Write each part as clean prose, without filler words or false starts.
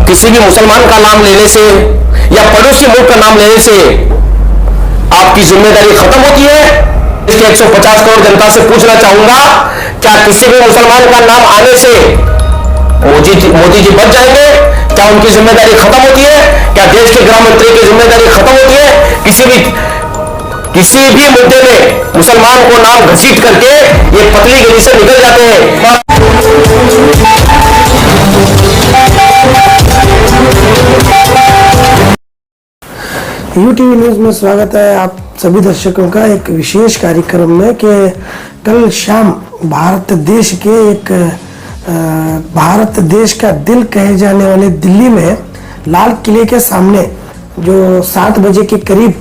किसी भी मुसलमान का नाम लेने से या पड़ोसी मुल्क का नाम लेने से आपकी जिम्मेदारी खत्म होती है? इसके 150 करोड़ जनता से पूछना चाहूंगा, क्या किसी भी मुसलमान का नाम आने से मोदी जी बच जाएंगे? क्या उनकी जिम्मेदारी खत्म होती है? क्या देश के गृह मंत्री की जिम्मेदारी खत्म होती है? किसी भी मुद्दे में मुसलमान को नाम घसीट करके ये पतली गली से निकल जाते हैं। यूटीवी न्यूज़ में स्वागत है आप सभी दर्शकों का एक विशेष कार्यक्रम में कि कल शाम भारत देश का दिल कहे जाने वाले दिल्ली में लाल किले के सामने जो 7 बजे के करीब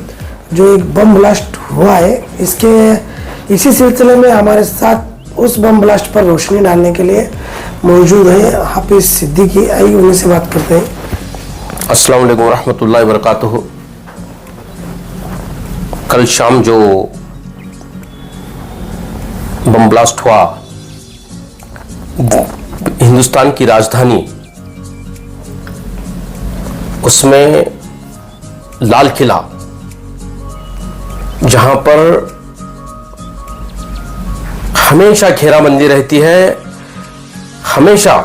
जो एक बम ब्लास्ट हुआ है, इसी सिलसिले में हमारे साथ उस बम ब्लास्ट पर रोशनी डालने के लिए मौजूद है हाफिज सिद्दीकी। आइए उन्हीं से बात करते हैं। अस्सलाम वालेकुम रहमतुल्लाहि व बरकातुहू। कल शाम जो बम ब्लास्ट हुआ हिंदुस्तान की राजधानी, उसमें लाल किला, जहां पर हमेशा घेराबंदी रहती है, हमेशा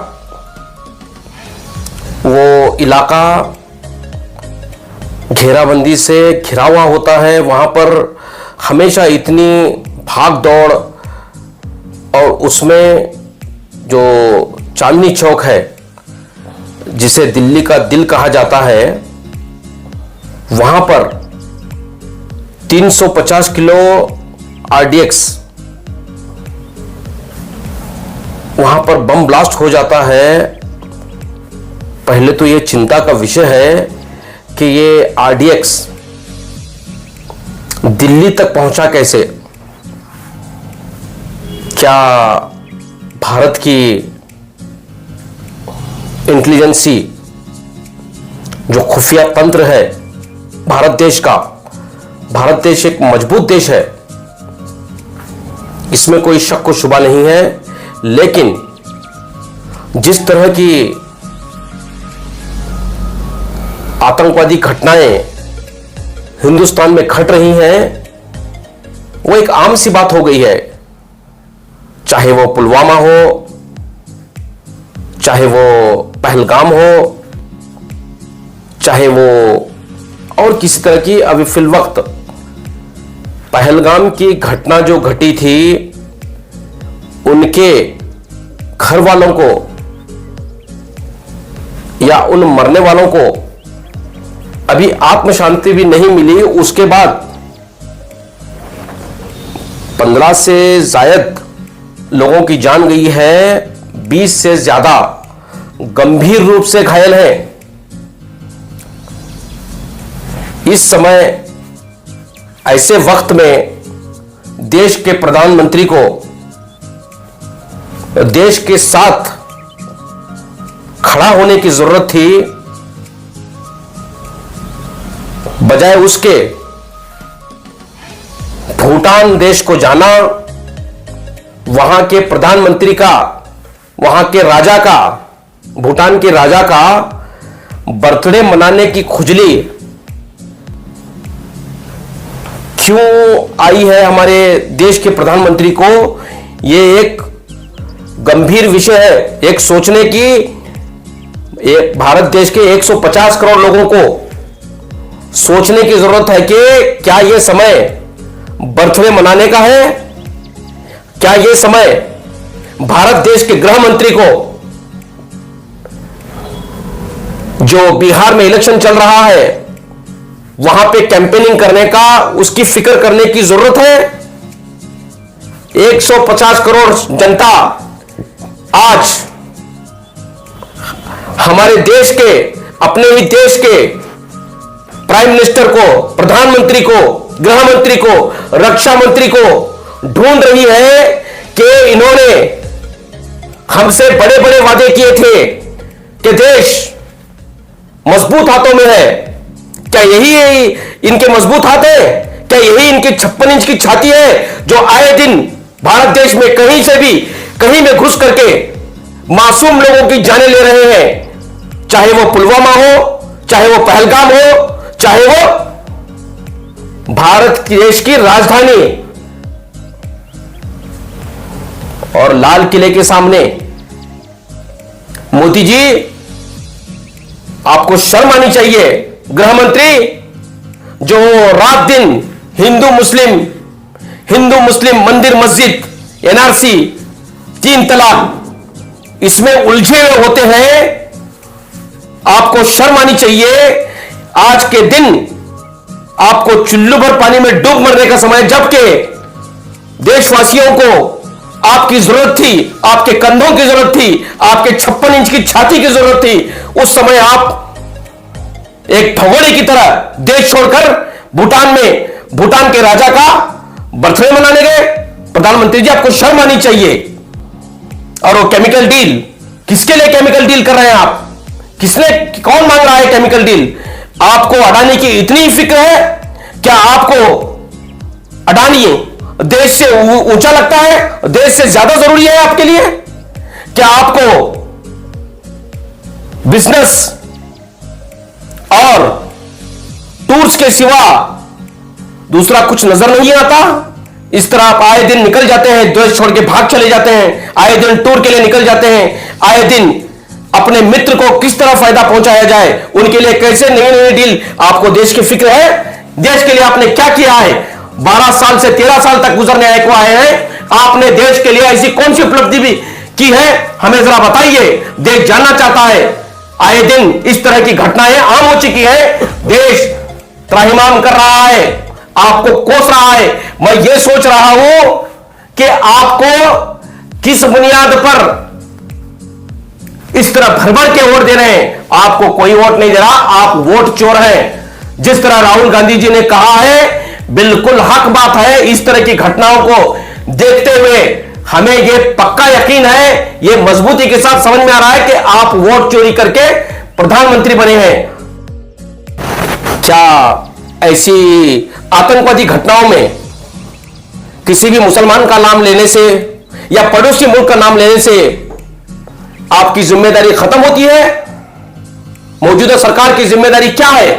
वो इलाका घेराबंदी से घिरा हुआ होता है, वहां पर हमेशा इतनी भाग दौड़, और उसमें जो चांदनी चौक है जिसे दिल्ली का दिल कहा जाता है, वहां पर 350 किलो आरडीएक्स वहां पर बम ब्लास्ट हो जाता है। पहले तो ये चिंता का विषय है कि ये आरडीएक्स दिल्ली तक पहुंचा कैसे? क्या भारत की इंटेलिजेंसी, जो खुफिया तंत्र है भारत देश एक मजबूत देश है, इसमें कोई शक व शुबा नहीं है, लेकिन जिस तरह की आतंकवादी घटनाएं हिंदुस्तान में घट रही हैं, वो एक आम सी बात हो गई है। चाहे वो पुलवामा हो, चाहे वो पहलगाम हो, चाहे वो और किसी तरह की। अभी फिल वक्त पहलगाम की घटना जो घटी थी, उनके घर वालों को या उन मरने वालों को अभी आत्म शांति भी नहीं मिली। उसके बाद 15 से जायद लोगों की जान गई है, 20 से ज्यादा गंभीर रूप से घायल हैं। इस समय ऐसे वक्त में देश के प्रधानमंत्री को देश के साथ खड़ा होने की जरूरत थी, बजाय उसके भूटान देश को जाना, वहां के प्रधानमंत्री का, वहां के राजा का, भूटान के राजा का बर्थडे मनाने की खुजली क्यों आई है हमारे देश के प्रधानमंत्री को? यह एक गंभीर विषय है, एक सोचने की। एक भारत देश के 150 करोड़ लोगों को सोचने की जरूरत है कि क्या यह समय बर्थडे मनाने का है? क्या यह समय भारत देश के गृह मंत्री को, जो बिहार में इलेक्शन चल रहा है, वहां पे कैंपेनिंग करने का, उसकी फिक्र करने की जरूरत है? 150 करोड़ जनता आज हमारे देश के, अपने ही देश के प्राइम मिनिस्टर को, प्रधानमंत्री को, गृह मंत्री को, रक्षा मंत्री को ढूंढ रही है कि इन्होंने हमसे बड़े बड़े वादे किए थे कि देश मजबूत हाथों में है। क्या यही इनके मजबूत हाथ है? क्या यही इनकी 56 इंच की छाती है जो आए दिन भारत देश में कहीं से भी, कहीं में घुस करके मासूम लोगों की जानें ले रहे हैं? चाहे वो पुलवामा हो, चाहे वो पहलगाम हो, चाहे वो भारत की देश की राजधानी और लाल किले के सामने। मोदी जी, आपको शर्म आनी चाहिए। गृह मंत्री जो रात दिन हिंदू मुस्लिम मंदिर मस्जिद, एनआरसी, 3 तलाक, इसमें उलझे हुए होते हैं। आपको शर्म आनी चाहिए। आज के दिन आपको चुल्लू भर पानी में डूब मरने का समय, जबकि देशवासियों को आपकी जरूरत थी, आपके कंधों की जरूरत थी, आपके 56 इंच की छाती की जरूरत थी। उस समय आप एक भगोड़े की तरह देश छोड़कर भूटान के राजा का बर्थडे मनाने गए। प्रधानमंत्री जी, आपको शर्म आनी चाहिए। और वो केमिकल डील, किसके लिए केमिकल डील कर रहे हैं आप? कौन मांग रहा है केमिकल डील? आपको अडानी की इतनी फिक्र है? क्या आपको अडानी देश से ऊंचा लगता है? देश से ज्यादा जरूरी है आपके लिए? क्या आपको बिजनेस और टूर्स के सिवा दूसरा कुछ नजर नहीं आता? इस तरह आप आए दिन निकल जाते हैं, देश छोड़ के भाग चले जाते हैं, आए दिन टूर के लिए निकल जाते हैं, आए दिन अपने मित्र को किस तरह फायदा पहुंचाया जाए, उनके लिए कैसे नई नई डील। आपको देश की फिक्र है? देश के लिए आपने क्या किया है? 12 साल से 13 साल तक गुजरने आए को आए हैं, आपने देश के लिए ऐसी कौन सी उपलब्धि भी की है? हमें जरा बताइए। देश जानना चाहता है। आए दिन इस तरह की घटनाएं आम हो चुकी है। देश त्राहिमाम कर रहा है, आपको कोस रहा है। मैं ये सोच रहा हूं कि आपको किस बुनियाद पर इस तरह भर के वोट दे रहे हैं? आपको कोई वोट नहीं दे रहा, आप वोट चोर हैं। जिस तरह राहुल गांधी जी ने कहा है, बिल्कुल हक बात है। इस तरह की घटनाओं को देखते हुए हमें यह पक्का यकीन है, यह मजबूती के साथ समझ में आ रहा है कि आप वोट चोरी करके प्रधानमंत्री बने हैं। क्या ऐसी आतंकवादी घटनाओं में किसी भी मुसलमान का नाम लेने से या पड़ोसी मुल्क का नाम लेने से आपकी जिम्मेदारी खत्म होती है? मौजूदा सरकार की जिम्मेदारी क्या है?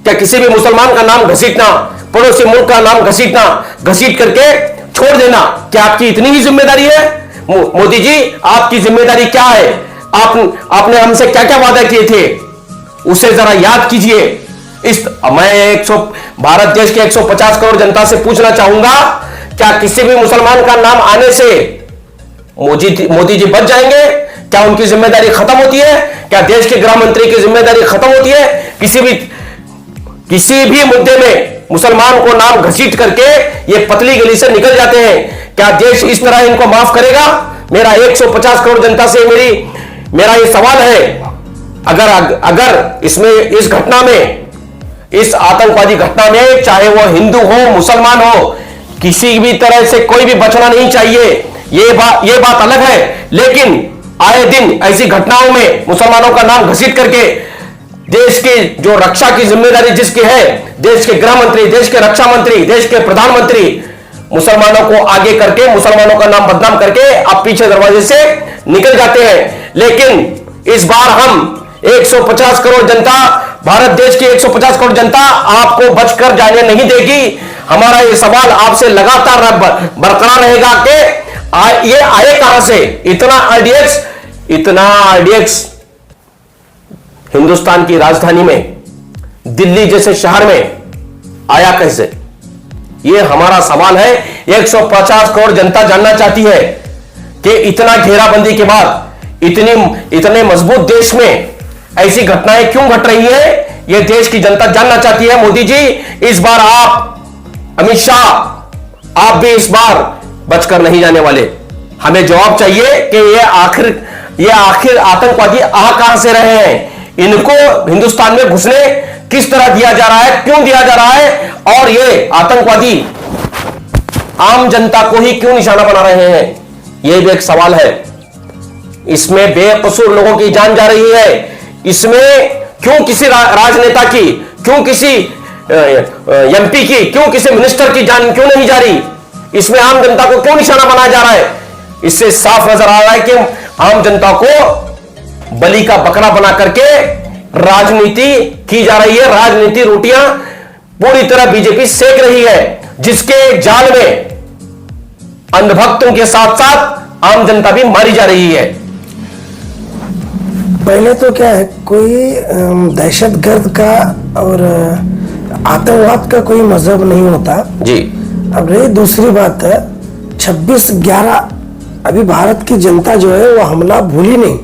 क्या किसी भी मुसलमान का नाम घसीटना, पड़ोसी मुल्क का नाम घसीट करके छोड़ देना, क्या आपकी इतनी ही जिम्मेदारी है? मोदी जी, आपकी जिम्मेदारी क्या है? आपने हमसे क्या क्या वादा किए थे, उसे जरा याद कीजिए। मैं भारत देश के 150 करोड़ जनता से पूछना चाहूंगा, क्या किसी भी मुसलमान का नाम आने से मोदी जी बच जाएंगे? क्या उनकी जिम्मेदारी खत्म होती है? क्या देश के गृह मंत्री की जिम्मेदारी खत्म होती है? किसी भी मुद्दे में मुसलमान को नाम घसीट करके ये पतली गली से निकल जाते हैं, क्या देश इस तरह इनको माफ करेगा? मेरा 150 करोड़ जनता से मेरा ये सवाल है। अगर इस घटना में, इस आतंकवादी घटना में, चाहे वो हिंदू हो, मुसलमान हो, किसी भी तरह से कोई भी बचना नहीं चाहिए। ये बात अलग है, लेकिन आए दिन ऐसी घटनाओं में मुसलमानों का नाम घसीट करके देश की जो रक्षा की जिम्मेदारी जिसकी है, देश के गृह मंत्री, देश के रक्षा मंत्री, देश के प्रधानमंत्री, मुसलमानों को आगे करके, मुसलमानों का नाम बदनाम करके आप पीछे दरवाजे से निकल जाते हैं। लेकिन इस बार हम 150 करोड़ जनता, भारत देश की 150 करोड़ जनता आपको बचकर जाने नहीं देगी। हमारा ये सवाल आपसे लगातार बरकरार रहेगा कि ये आए कहां से? इतना आरडीएक्स हिंदुस्तान की राजधानी में, दिल्ली जैसे शहर में आया कैसे? ये हमारा सवाल है। 150 करोड़ जनता जानना चाहती है कि इतना घेराबंदी के बाद इतने मजबूत देश में ऐसी घटनाएं क्यों घट रही है? ये देश की जनता जानना चाहती है। मोदी जी, इस बार आप, अमित शाह, आप भी इस बार बचकर नहीं जाने वाले। हमें जवाब चाहिए कि ये आखिर आतंकवादी आ कहां से रहे हैं? इनको हिंदुस्तान में घुसने किस तरह दिया जा रहा है, क्यों दिया जा रहा है, और ये आतंकवादी आम जनता को ही क्यों निशाना बना रहे हैं? यह भी एक सवाल है। इसमें बेकसूर लोगों की जान जा रही है। इसमें क्यों किसी राजनेता की, क्यों किसी एमपी की, क्यों किसी मिनिस्टर की जान क्यों नहीं जा रही? इसमें आम जनता को क्यों निशाना बनाया जा रहा है? इससे साफ नजर आ रहा है कि आम जनता को बलि का बकरा बना करके राजनीति की जा रही है, राजनीति रोटियां पूरी तरह बीजेपी सेक रही है, जिसके जाल में अंधभक्तों के साथ साथ आम जनता भी मारी जा रही है। पहले तो क्या है, कोई दहशतगर्द का और आतंकवाद का कोई मजहब नहीं होता जी। अब रही दूसरी बात है, 26/11 अभी भारत की जनता जो है वो हमला भूली नहीं,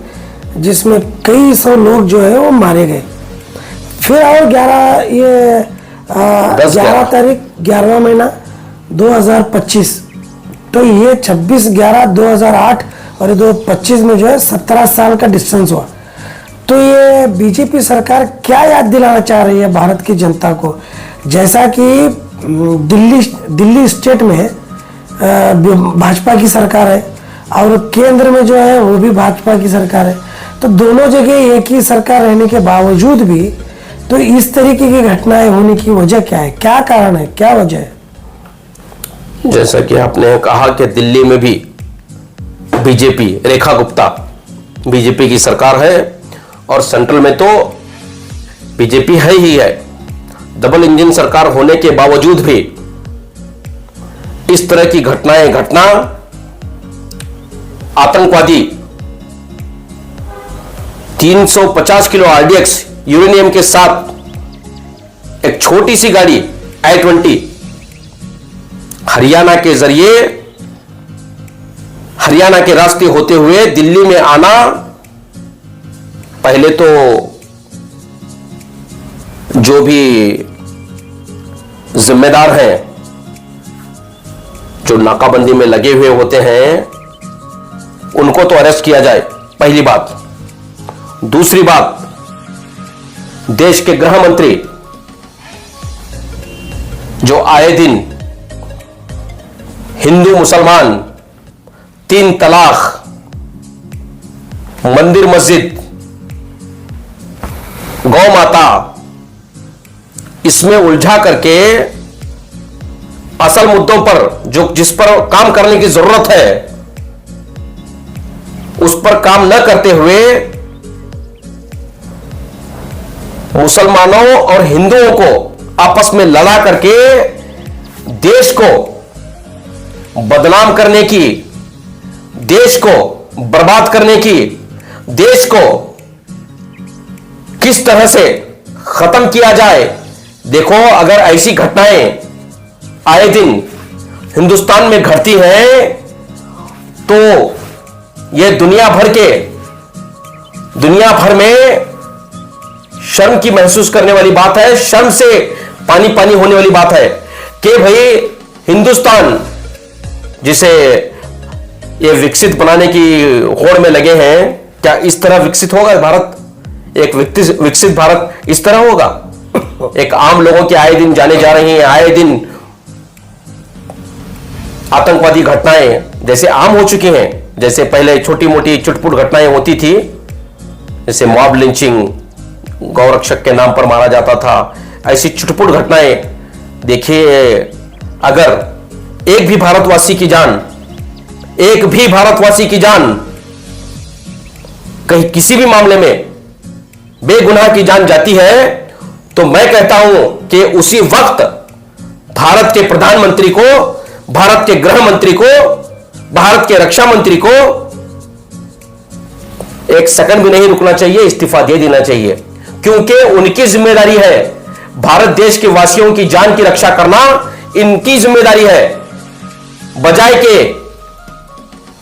जिसमें कई सौ लोग जो है वो मारे गए। फिर और 11 तारीख 11वां महीना 2025, तो ये 26/11/2008 और ये 2025 में जो है 17 साल का डिस्टेंस हुआ। तो ये बीजेपी सरकार क्या याद दिलाना चाह रही है भारत की जनता को? जैसा कि दिल्ली स्टेट में भाजपा की सरकार है और केंद्र में जो है वो भी भाजपा की सरकार है, तो दोनों जगह एक ही सरकार रहने के बावजूद भी तो इस तरीके की घटनाएं होने की वजह क्या है? क्या कारण है, क्या वजह है? जैसा कि आपने कहा कि दिल्ली में भी बीजेपी, रेखा गुप्ता बीजेपी की सरकार है और सेंट्रल में तो बीजेपी है ही है। डबल इंजन सरकार होने के बावजूद भी इस तरह की घटनाएं घटना, आतंकवादी 350 किलो आरडीएक्स यूरेनियम के साथ एक छोटी सी गाड़ी I-20 हरियाणा के जरिए, हरियाणा के रास्ते होते हुए दिल्ली में आना, पहले तो जो भी जिम्मेदार हैं, जो नाकाबंदी में लगे हुए होते हैं, उनको तो अरेस्ट किया जाए, पहली बात। दूसरी बात, देश के गृह मंत्री जो आए दिन हिंदू मुसलमान, 3 तलाक, मंदिर मस्जिद, गौ माता, इसमें उलझा करके असल मुद्दों पर जिस पर काम करने की जरूरत है उस पर काम न करते हुए मुसलमानों और हिंदुओं को आपस में लड़ा करके देश को बदनाम करने की, देश को बर्बाद करने की, देश को किस तरह से खत्म किया जाए। देखो, अगर ऐसी घटनाएं आए दिन हिंदुस्तान में घटती हैं तो यह दुनिया भर में शर्म की महसूस करने वाली बात है, शर्म से पानी पानी होने वाली बात है कि भाई हिंदुस्तान जिसे ये विकसित बनाने की होड़ में लगे हैं, क्या इस तरह विकसित होगा भारत? एक विकसित भारत इस तरह होगा? एक आम लोगों की आए दिन जाने जा रही हैं, आए दिन आतंकवादी घटनाएं जैसे आम हो चुकी हैं, जैसे पहले छोटी मोटी चुटपुट घटनाएं होती थी, जैसे मॉब लिंचिंग, गौरक्षक के नाम पर मारा जाता था, ऐसी चुटपुट घटनाएं। देखिए, अगर एक भी भारतवासी की जान कहीं किसी भी मामले में बेगुनाह की जान जाती है तो मैं कहता हूं कि उसी वक्त भारत के प्रधानमंत्री को, भारत के गृह मंत्री को, भारत के रक्षा मंत्री को एक सेकंड भी नहीं रुकना चाहिए, इस्तीफा दे देना चाहिए, क्योंकि उनकी जिम्मेदारी है। भारत देश के वासियों की जान की रक्षा करना इनकी जिम्मेदारी है। बजाय के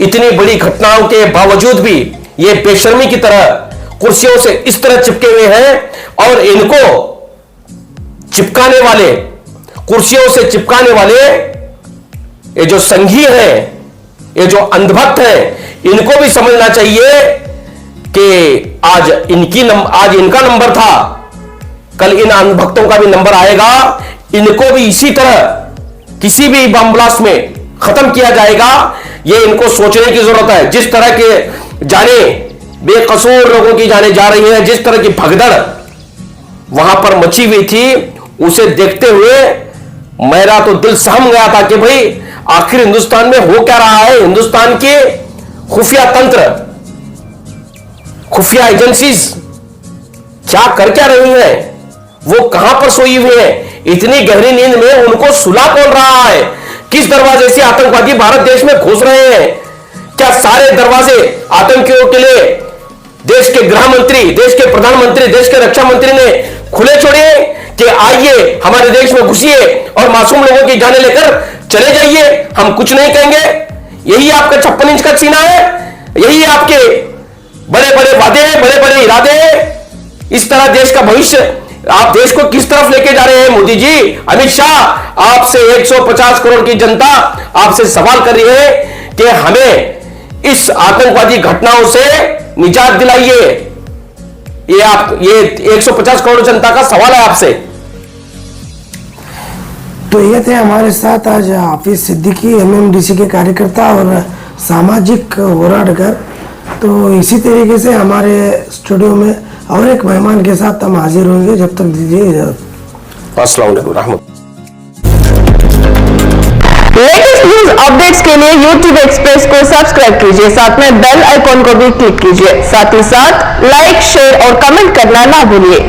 इतनी बड़ी घटनाओं के बावजूद भी ये बेशर्मी की तरह कुर्सियों से इस तरह चिपके हुए हैं और इनको चिपकाने वाले, कुर्सियों से चिपकाने वाले ये जो संघी हैं, ये जो अंधभक्त हैं, इनको भी समझना चाहिए कि आज इनका नंबर था, कल इन अंधभक्तों का भी नंबर आएगा। इनको भी इसी तरह किसी भी बम ब्लास्ट में खत्म किया जाएगा, ये इनको सोचने की जरूरत है। जिस तरह के जाने बेकसूर लोगों की जाने जा रही है, जिस तरह की भगदड़ वहां पर मची हुई थी, उसे देखते हुए मेरा तो दिल सहम गया था कि भाई आखिर हिंदुस्तान में हो क्या रहा है। हिंदुस्तान के खुफिया तंत्र, खुफिया एजेंसीज क्या कर क्या रही हैं, वो कहां पर सोई हुई हैं, इतनी गहरी नींद में उनको सुला कौन रहा है, किस दरवाजे से आतंकवादी भारत देश में घुस रहे हैं। क्या सारे दरवाजे आतंकियों के लिए देश के गृह मंत्री, देश के प्रधानमंत्री, देश के रक्षा मंत्री ने खुले छोड़े कि आइए हमारे देश में घुसिए और मासूम लोगों की जानें लेकर चले जाइए, हम कुछ नहीं कहेंगे। यही आपका 56 इंच का सीना है, यही आपके बड़े बड़े वादे हैं, बड़े बड़े इरादे हैं। इस तरह देश का भविष्य आप देश को किस तरफ लेके जा रहे हैं मोदी जी? अमित शाह, आपसे 150 करोड़ की जनता आपसे सवाल कर रही है कि हमें इस आतंकवादी घटनाओं से निजात दिलाइए। ये 150 करोड़ जनता का सवाल है आपसे। तो ये थे हमारे साथ आज हाफिज सिद्दीकी, एमएमडीसी के कार्यकर्ता और सामाजिक होराटगर। तो इसी तरीके से हमारे स्टूडियो में और एक मेहमान के साथ हम हाजिर होंगे। जब तक दीजिए इजाजत। अस्सलाम वालेकुम रहमत। लेटेस्ट न्यूज अपडेट्स के लिए YouTube एक्सप्रेस को सब्सक्राइब कीजिए, साथ में बेल आइकॉन को भी क्लिक कीजिए। साथ ही साथ लाइक, शेयर और कमेंट करना ना भूलिए।